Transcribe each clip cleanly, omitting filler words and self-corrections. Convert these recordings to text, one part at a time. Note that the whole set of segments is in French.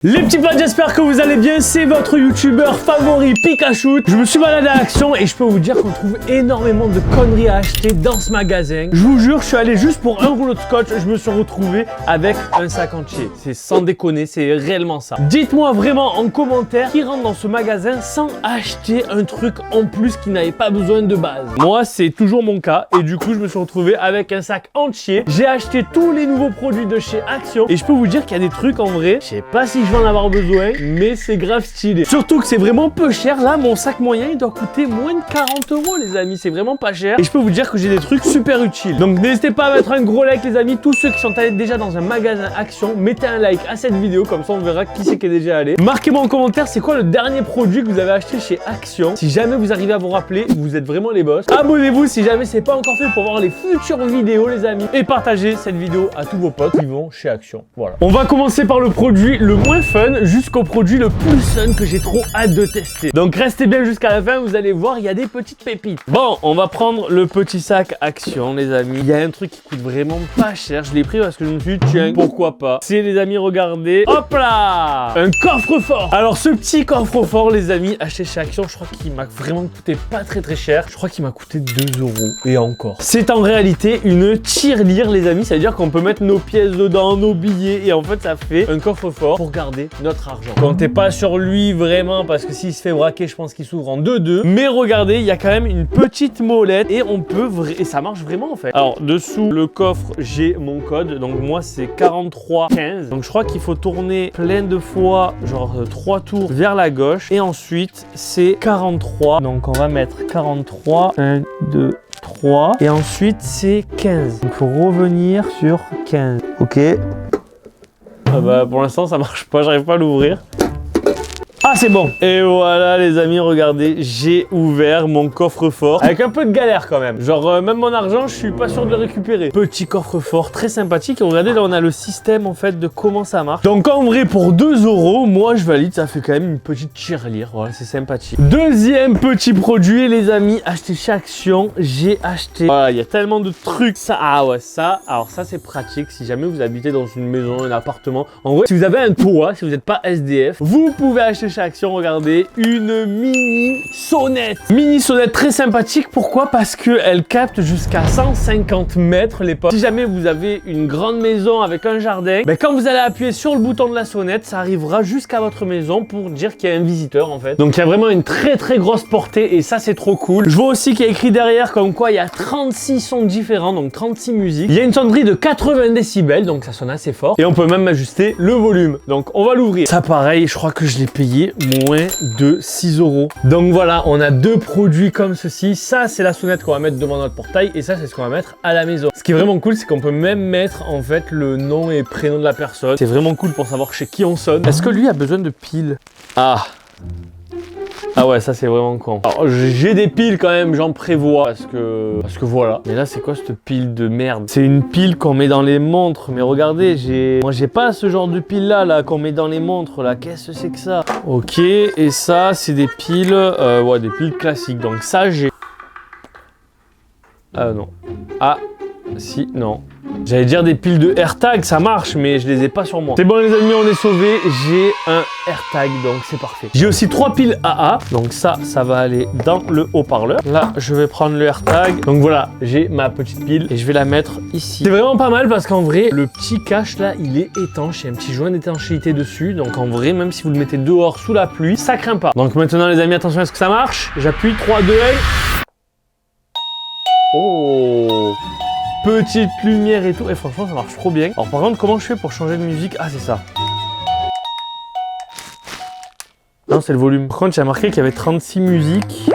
Les petits potes, j'espère que vous allez bien, c'est votre youtubeur favori Pikachu. Je me suis baladé à Action et je peux vous dire qu'on trouve énormément de conneries à acheter dans ce magasin. Je vous jure, je suis allé juste pour un rouleau de scotch, je me suis retrouvé avec un sac entier. C'est sans déconner, c'est réellement ça. Dites-moi vraiment en commentaire qui rentre dans ce magasin sans acheter un truc en plus qui n'avait pas besoin de base. Moi, c'est toujours mon cas et du coup, je me suis retrouvé avec un sac entier. J'ai acheté tous les nouveaux produits de chez Action et je peux vous dire qu'il y a des trucs en vrai, je sais pas si je vais en avoir besoin, mais c'est grave stylé. Surtout que c'est vraiment peu cher. Là, mon sac moyen, il doit coûter moins de 40 €, les amis. C'est vraiment pas cher. Et je peux vous dire que j'ai des trucs super utiles. Donc, n'hésitez pas à mettre un gros like, les amis. Tous ceux qui sont allés déjà dans un magasin Action, mettez un like à cette vidéo. Comme ça, on verra qui c'est qui est déjà allé. Marquez-moi en commentaire, c'est quoi le dernier produit que vous avez acheté chez Action. Si jamais vous arrivez à vous rappeler, vous êtes vraiment les boss. Abonnez-vous si jamais c'est pas encore fait pour voir les futures vidéos, les amis. Et partagez cette vidéo à tous vos potes qui vont chez Action. Voilà. On va commencer par le produit le moins fun jusqu'au produit le plus fun que j'ai trop hâte de tester. Donc restez bien jusqu'à la fin, vous allez voir, il y a des petites pépites. Bon, on va prendre le petit sac Action, les amis. Il y a un truc qui coûte vraiment pas cher. Je l'ai pris parce que je me suis dit, tiens, pourquoi pas. C'est les amis, regardez. Hop là, un coffre-fort. Alors ce petit coffre-fort, les amis, acheté chez Action, je crois qu'il m'a vraiment coûté pas très cher. Je crois qu'il m'a coûté 2 € et encore. C'est en réalité une tirelire, les amis. Ça veut dire qu'on peut mettre nos pièces dedans, nos billets, et en fait ça fait un coffre-fort pour garder notre argent. Comptez pas sur lui vraiment parce que s'il se fait braquer, je pense qu'il s'ouvre en 2-2. Mais regardez, il y a quand même une petite molette et on peut et ça marche vraiment en fait. Alors dessous le coffre, j'ai mon code. Donc moi c'est 4315. Donc je crois qu'il faut tourner plein de fois, genre 3 tours vers la gauche. Et ensuite c'est 43. Donc on va mettre 43. 1, 2, 3. Et ensuite c'est 15. Donc il faut revenir sur 15. Ok. Ah bah pour l'instant ça marche pas, j'arrive pas à l'ouvrir. Ah c'est bon. Et voilà les amis, regardez, j'ai ouvert mon coffre-fort avec un peu de galère quand même. Genre même mon argent, je suis pas sûr de le récupérer. Petit coffre-fort très sympathique. Et regardez, là on a le système en fait de comment ça marche. Donc en vrai pour 2 €, moi je valide, ça fait quand même une petite tirelire. Voilà, c'est sympathique. Deuxième petit produit les amis, acheté chez Action, j'ai acheté. Voilà, il y a tellement de trucs. Ça, ah ouais, ça, alors ça c'est pratique si jamais vous habitez dans une maison, un appartement. En vrai, si vous avez un toit, si vous n'êtes pas SDF, vous pouvez acheter chez Action, regardez, une mini sonnette. Mini sonnette très sympathique. Pourquoi? Parce qu'elle capte jusqu'à 150 mètres les potes. Si jamais vous avez une grande maison avec un jardin, ben quand vous allez appuyer sur le bouton de la sonnette, ça arrivera jusqu'à votre maison pour dire qu'il y a un visiteur en fait. Donc il y a vraiment une très grosse portée et ça c'est trop cool. Je vois aussi qu'il y a écrit derrière comme quoi il y a 36 sons différents, donc 36 musiques. Il y a une sonnerie de 80 décibels, donc ça sonne assez fort. Et on peut même ajuster le volume. Donc on va l'ouvrir. Ça pareil, je crois que je l'ai payé moins de 6 €. Donc voilà, on a deux produits comme ceci. Ça, c'est la sonnette qu'on va mettre devant notre portail et ça, c'est ce qu'on va mettre à la maison. Ce qui est vraiment cool, c'est qu'on peut même mettre en fait le nom et prénom de la personne. C'est vraiment cool pour savoir chez qui on sonne. Est-ce que lui a besoin de piles? Ah ouais, ça c'est vraiment con. Alors j'ai des piles quand même, j'en prévois parce que voilà. Mais là c'est quoi cette pile de merde? C'est une pile qu'on met dans les montres. Mais regardez, moi j'ai pas ce genre de pile là qu'on met dans les montres là. Qu'est-ce que c'est que ça? Ok, et ça c'est des piles, ouais, des piles classiques. Donc ça j'ai. Ah non. Ah si, non. J'allais dire des piles de AirTag, ça marche, mais je les ai pas sur moi. C'est bon les amis, on est sauvés. J'ai un AirTag, donc c'est parfait. J'ai aussi 3 piles AA, donc ça va aller dans le haut-parleur. Là, je vais prendre le AirTag. Donc voilà, j'ai ma petite pile et je vais la mettre ici. C'est vraiment pas mal parce qu'en vrai, le petit cache là, il est étanche. Il y a un petit joint d'étanchéité dessus. Donc en vrai, même si vous le mettez dehors sous la pluie, ça craint pas. Donc maintenant les amis, attention, est-ce que ça marche? J'appuie, 3, 2, 1. Oh! Petite lumière et tout, et franchement ça marche trop bien. Alors par contre, comment je fais pour changer de musique? Ah c'est ça. Non, c'est le volume. Par contre, j'ai remarqué qu'il y avait 36 musiques.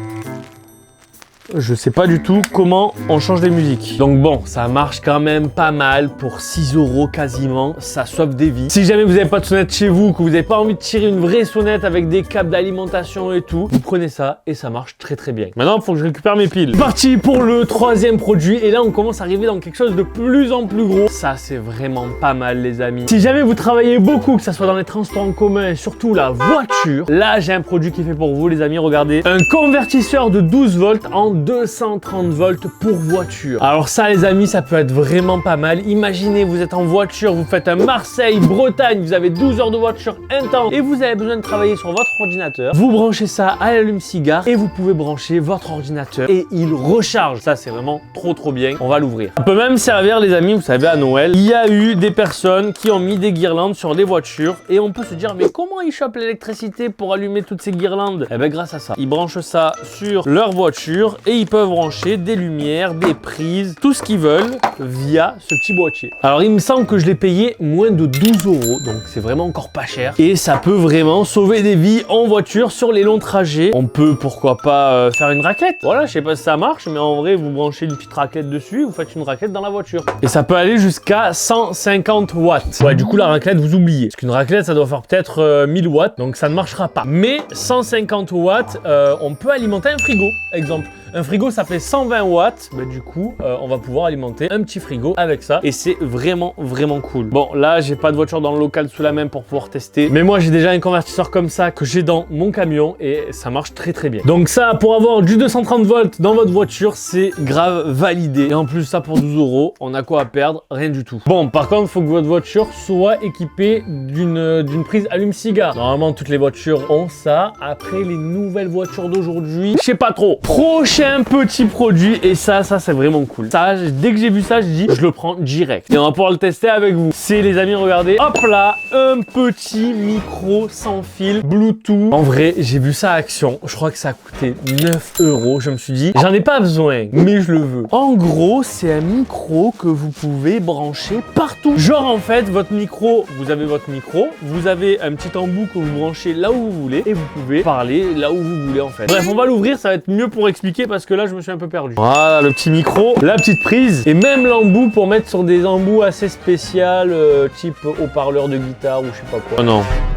Je sais pas du tout comment on change les musiques. Donc bon, ça marche quand même pas mal pour 6 € quasiment. Ça sauve des vies. Si jamais vous n'avez pas de sonnette chez vous, que vous n'avez pas envie de tirer une vraie sonnette avec des câbles d'alimentation et tout, vous prenez ça et ça marche très bien. Maintenant, il faut que je récupère mes piles. Parti pour le troisième produit. Et là, on commence à arriver dans quelque chose de plus en plus gros. Ça, c'est vraiment pas mal, les amis. Si jamais vous travaillez beaucoup, que ça soit dans les transports en commun et surtout la voiture, là, j'ai un produit qui est fait pour vous, les amis. Regardez, un convertisseur de 12 volts en 230 volts pour voiture. Alors ça les amis, ça peut être vraiment pas mal. Imaginez, vous êtes en voiture, vous faites un Marseille, Bretagne, vous avez 12 heures de voiture intense et vous avez besoin de travailler sur votre ordinateur. Vous branchez ça à l'allume-cigare et vous pouvez brancher votre ordinateur et il recharge. Ça c'est vraiment trop bien. On va l'ouvrir. Ça peut même servir les amis, vous savez, à Noël, il y a eu des personnes qui ont mis des guirlandes sur des voitures et on peut se dire mais comment ils chopent l'électricité pour allumer toutes ces guirlandes? Eh bien grâce à ça. Ils branchent ça sur leur voiture et ils peuvent brancher des lumières, des prises, tout ce qu'ils veulent via ce petit boîtier. Alors il me semble que je l'ai payé moins de 12 €, donc c'est vraiment encore pas cher et ça peut vraiment sauver des vies en voiture sur les longs trajets. On peut pourquoi pas faire une raclette. Voilà, je sais pas si ça marche, mais en vrai vous branchez une petite raclette dessus, vous faites une raclette dans la voiture. Et ça peut aller jusqu'à 150 watts. Ouais, du coup la raclette vous oubliez. Parce qu'une raclette ça doit faire peut-être 1000 watts, donc ça ne marchera pas. Mais 150 watts, on peut alimenter un frigo, exemple. Un frigo ça fait 120 watts, bah, du coup on va pouvoir alimenter un petit frigo avec ça et c'est vraiment cool. Bon là j'ai pas de voiture dans le local sous la main pour pouvoir tester, mais moi j'ai déjà un convertisseur comme ça que j'ai dans mon camion et ça marche très bien. Donc ça pour avoir du 230 volts dans votre voiture c'est grave validé et en plus ça pour 12 €, on a quoi à perdre? Rien du tout. Bon par contre il faut que votre voiture soit équipée d'une prise allume-cigare. Normalement toutes les voitures ont ça. Après les nouvelles voitures d'aujourd'hui, je sais pas trop. Prochain petit produit et ça c'est vraiment cool. Ça, dès que j'ai vu ça, je dis je le prends direct et on va pouvoir le tester avec vous. C'est les amis, regardez, hop là, un petit micro sans fil Bluetooth. En vrai, j'ai vu ça à action. Je crois que ça a coûté 9 €. Je me suis dit, j'en ai pas besoin, mais je le veux. En gros, c'est un micro que vous pouvez brancher partout. Genre en fait, votre micro, vous avez votre micro, vous avez un petit embout que vous branchez là où vous voulez et vous pouvez parler là où vous voulez en fait. Bref, on va l'ouvrir, ça va être mieux pour expliquer parce que là je me suis un peu perdu. Voilà le petit micro, la petite prise et même l'embout pour mettre sur des embouts assez spécial type haut-parleur de guitare ou je sais pas quoi.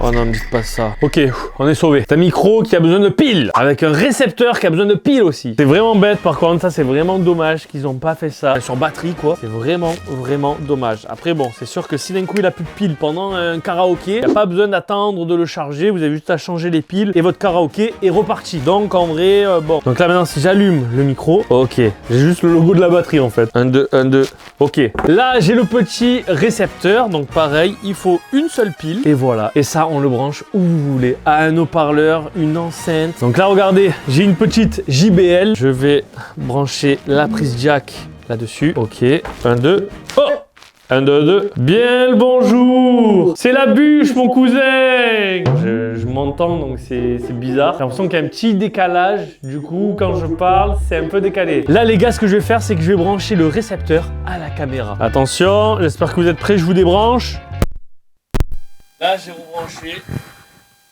Oh non, me dites pas ça. Ok, on est sauvé. C'est un micro qui a besoin de piles avec un récepteur qui a besoin de piles aussi. C'est vraiment bête par contre, ça c'est vraiment dommage qu'ils ont pas fait ça sur batterie quoi. C'est vraiment dommage. Après bon, c'est sûr que si d'un coup il a plus de piles pendant un karaoké, il n'y a pas besoin d'attendre de le charger, vous avez juste à changer les piles et votre karaoké est reparti. Donc en vrai, bon. Donc là maintenant si j'allume le micro, ok, j'ai juste le logo de la batterie en fait. 1, 2, 1, 2, ok. Là j'ai le petit récepteur, donc pareil, il faut une seule pile et voilà. Et ça on le branche où vous voulez, à un haut-parleur, une enceinte. Donc là regardez, j'ai une petite JBL, je vais brancher la prise jack là-dessus, ok, 1, 2, oh 1, 2, 2. Bien le bonjour. C'est la bûche, mon cousin. Je m'entends, donc c'est bizarre. J'ai l'impression qu'il y a un petit décalage. Du coup, quand je parle, c'est un peu décalé. Là, les gars, ce que je vais faire, c'est que je vais brancher le récepteur à la caméra. Attention, j'espère que vous êtes prêts. Je vous débranche. Là, j'ai rebranché.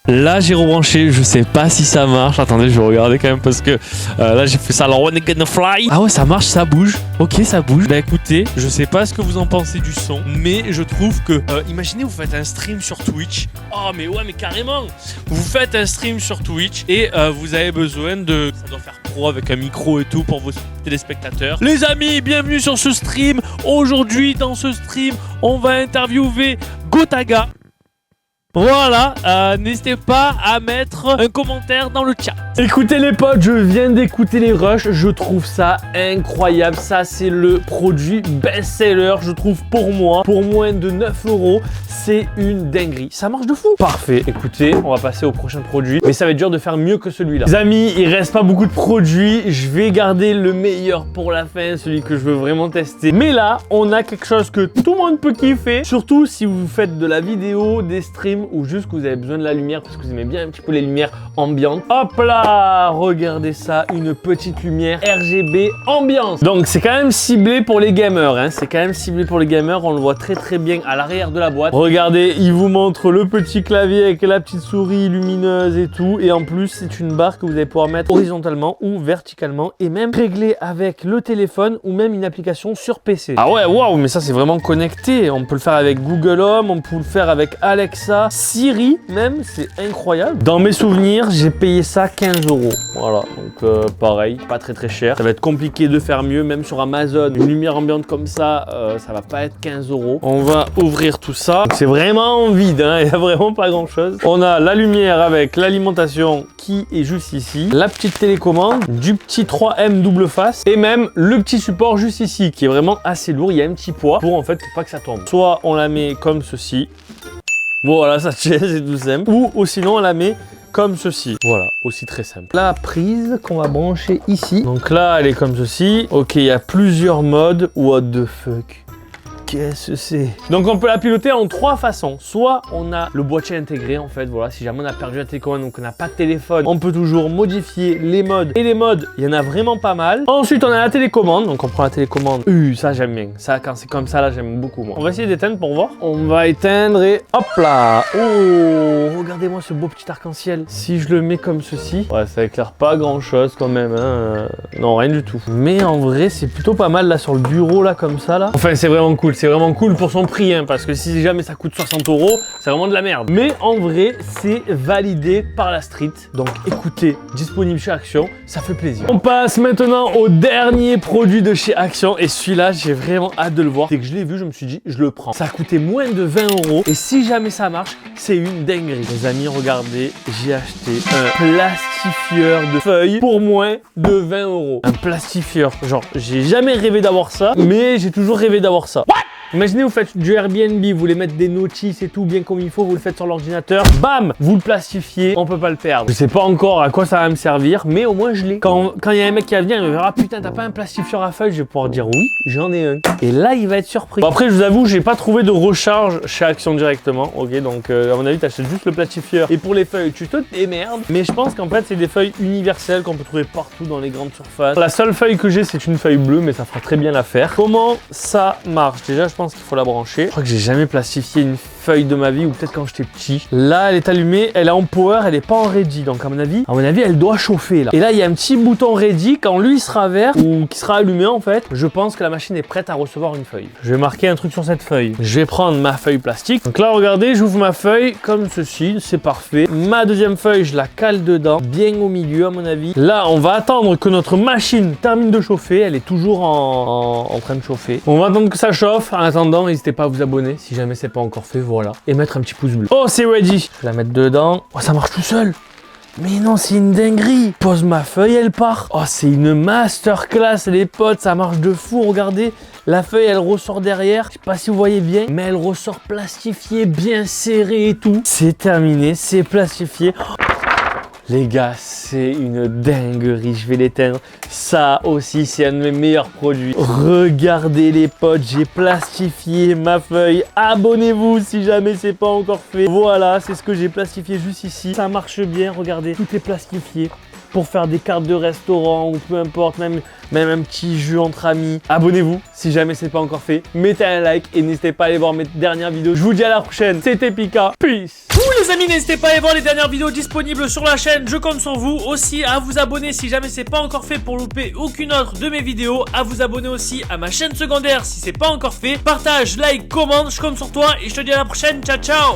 Là j'ai rebranché, je sais pas si ça marche. Attendez, je vais regarder quand même parce que là j'ai fait ça. Alors when it gonna fly. Ah ouais, ça marche, ça bouge. Ok, ça bouge. Bah écoutez, je sais pas ce que vous en pensez du son, mais je trouve que imaginez vous faites un stream sur Twitch. Oh mais ouais, mais carrément. Vous faites un stream sur Twitch et vous avez besoin de, ça doit faire pro avec un micro et tout pour vos téléspectateurs. Les amis, bienvenue sur ce stream. Aujourd'hui dans ce stream, on va interviewer Gotaga. Voilà, n'hésitez pas à mettre un commentaire dans le chat. Écoutez les potes, je viens d'écouter les rushs, je trouve ça incroyable. Ça c'est le produit best-seller, je trouve pour moi, pour moins de 9 €, c'est une dinguerie. Ça marche de fou. Parfait, écoutez, on va passer au prochain produit, mais ça va être dur de faire mieux que celui-là. Les amis, il reste pas beaucoup de produits, je vais garder le meilleur pour la fin, celui que je veux vraiment tester. Mais là, on a quelque chose que tout le monde peut kiffer, surtout si vous faites de la vidéo, des streams, ou juste que vous avez besoin de la lumière parce que vous aimez bien un petit peu les lumières ambiantes. Hop là, regardez ça, une petite lumière RGB ambiance. Donc c'est quand même ciblé pour les gamers, hein. C'est quand même ciblé pour les gamers, on le voit très bien à l'arrière de la boîte. Regardez, il vous montre le petit clavier avec la petite souris lumineuse et tout, et en plus c'est une barre que vous allez pouvoir mettre horizontalement ou verticalement et même régler avec le téléphone ou même une application sur PC. Ah ouais, waouh, mais ça c'est vraiment connecté. On peut le faire avec Google Home, on peut le faire avec Alexa. Siri même, c'est incroyable. Dans mes souvenirs, j'ai payé ça 15 €. Voilà, donc pareil, pas très cher. Ça va être compliqué de faire mieux, même sur Amazon. Une lumière ambiante comme ça, ça va pas être 15 €. On va ouvrir tout ça. C'est vraiment vide, hein, il y a vraiment pas grand chose. On a la lumière avec l'alimentation qui est juste ici. La petite télécommande, du petit 3M double face et même le petit support juste ici qui est vraiment assez lourd. Il y a un petit poids pour en fait pour pas que ça tombe. Soit on la met comme ceci. Voilà, ça tient, c'est tout simple. Ou sinon on la met comme ceci. Voilà, aussi très simple. La prise qu'on va brancher ici. Donc là, elle est comme ceci. Ok, il y a plusieurs modes. What the fuck? Qu'est-ce que c'est? Donc on peut la piloter en 3 façons. Soit on a le boîtier intégré en fait, voilà, si jamais on a perdu la télécommande, donc on n'a pas de téléphone, on peut toujours modifier les modes. Et les modes, il y en a vraiment pas mal. Ensuite on a la télécommande, donc on prend la télécommande. Ça j'aime bien, ça quand c'est comme ça là j'aime beaucoup moi. On va essayer d'éteindre pour voir. On va éteindre et hop là. Oh, regardez-moi ce beau petit arc-en-ciel. Si je le mets comme ceci, ouais ça éclaire pas grand chose quand même, hein. Non rien du tout. Mais en vrai c'est plutôt pas mal là sur le bureau là comme ça là. Enfin c'est vraiment cool. C'est vraiment cool pour son prix, hein, parce que si jamais ça coûte 60 €, c'est vraiment de la merde. Mais en vrai, c'est validé par la street. Donc écoutez, disponible chez Action, ça fait plaisir. On passe maintenant au dernier produit de chez Action. Et celui-là, j'ai vraiment hâte de le voir. Dès que je l'ai vu, je me suis dit, je le prends. Ça a coûté moins de 20 €. Et si jamais ça marche, c'est une dinguerie. Les amis, regardez, j'ai acheté un plastifieur de feuilles pour moins de 20 €. Un plastifieur, genre, j'ai jamais rêvé d'avoir ça, mais j'ai toujours rêvé d'avoir ça. What? Imaginez, vous faites du Airbnb, vous voulez mettre des notices et tout bien comme il faut, vous le faites sur l'ordinateur, bam, vous le plastifiez, on peut pas le perdre. Je sais pas encore à quoi ça va me servir, mais au moins je l'ai. Quand il y a un mec qui va venir, il me verra, putain, t'as pas un plastifieur à feuilles? Je vais pouvoir dire oui, j'en ai un. Et là, il va être surpris. Bon, après, je vous avoue, j'ai pas trouvé de recharge chez Action directement, ok, donc à mon avis, t'achètes juste le plastifieur. Et pour les feuilles, tu te démerdes. Mais je pense qu'en fait, c'est des feuilles universelles qu'on peut trouver partout dans les grandes surfaces. La seule feuille que j'ai, c'est une feuille bleue, mais ça fera très bien l'affaire. Comment ça marche? Déjà, je pense qu'il faut la brancher. Je crois que j'ai jamais plastifié une feuille de ma vie, ou peut-être quand j'étais petit. Là, elle est allumée, elle est en power, elle est pas en ready. Donc à mon avis, elle doit chauffer là. Et là, il y a un petit bouton ready. Quand lui sera vert ou qui sera allumé en fait, je pense que la machine est prête à recevoir une feuille. Je vais marquer un truc sur cette feuille. Je vais prendre ma feuille plastique. Donc là, regardez, j'ouvre ma feuille comme ceci, c'est parfait. Ma deuxième feuille, je la cale dedans, bien au milieu à mon avis. Là, on va attendre que notre machine termine de chauffer. Elle est toujours en train de chauffer. On va attendre que ça chauffe. En attendant, n'hésitez pas à vous abonner si jamais c'est pas encore fait, voilà. Et mettre un petit pouce bleu. Oh, c'est ready. Je vais la mettre dedans. Oh, ça marche tout seul. Mais non, c'est une dinguerie. Pose ma feuille, elle part. Oh, c'est une masterclass, les potes. Ça marche de fou, regardez. La feuille, elle ressort derrière. Je sais pas si vous voyez bien, mais elle ressort plastifiée, bien serrée et tout. C'est terminé, c'est plastifié. Oh. Les gars, c'est une dinguerie, je vais l'éteindre. Ça aussi, c'est un de mes meilleurs produits. Regardez les potes, j'ai plastifié ma feuille. Abonnez-vous si jamais c'est pas encore fait. Voilà, c'est ce que j'ai plastifié juste ici. Ça marche bien, regardez, tout est plastifié. Pour faire des cartes de restaurant ou peu importe, même un petit jeu entre amis. Abonnez-vous si jamais c'est pas encore fait. Mettez un like et n'hésitez pas à aller voir mes dernières vidéos. Je vous dis à la prochaine. C'était Pika. Peace. Vous les amis, n'hésitez pas à aller voir les dernières vidéos disponibles sur la chaîne. Je compte sur vous aussi à vous abonner si jamais c'est pas encore fait pour louper aucune autre de mes vidéos. À vous abonner aussi à ma chaîne secondaire si c'est pas encore fait. Partage, like, commente, je compte sur toi et je te dis à la prochaine. Ciao, ciao.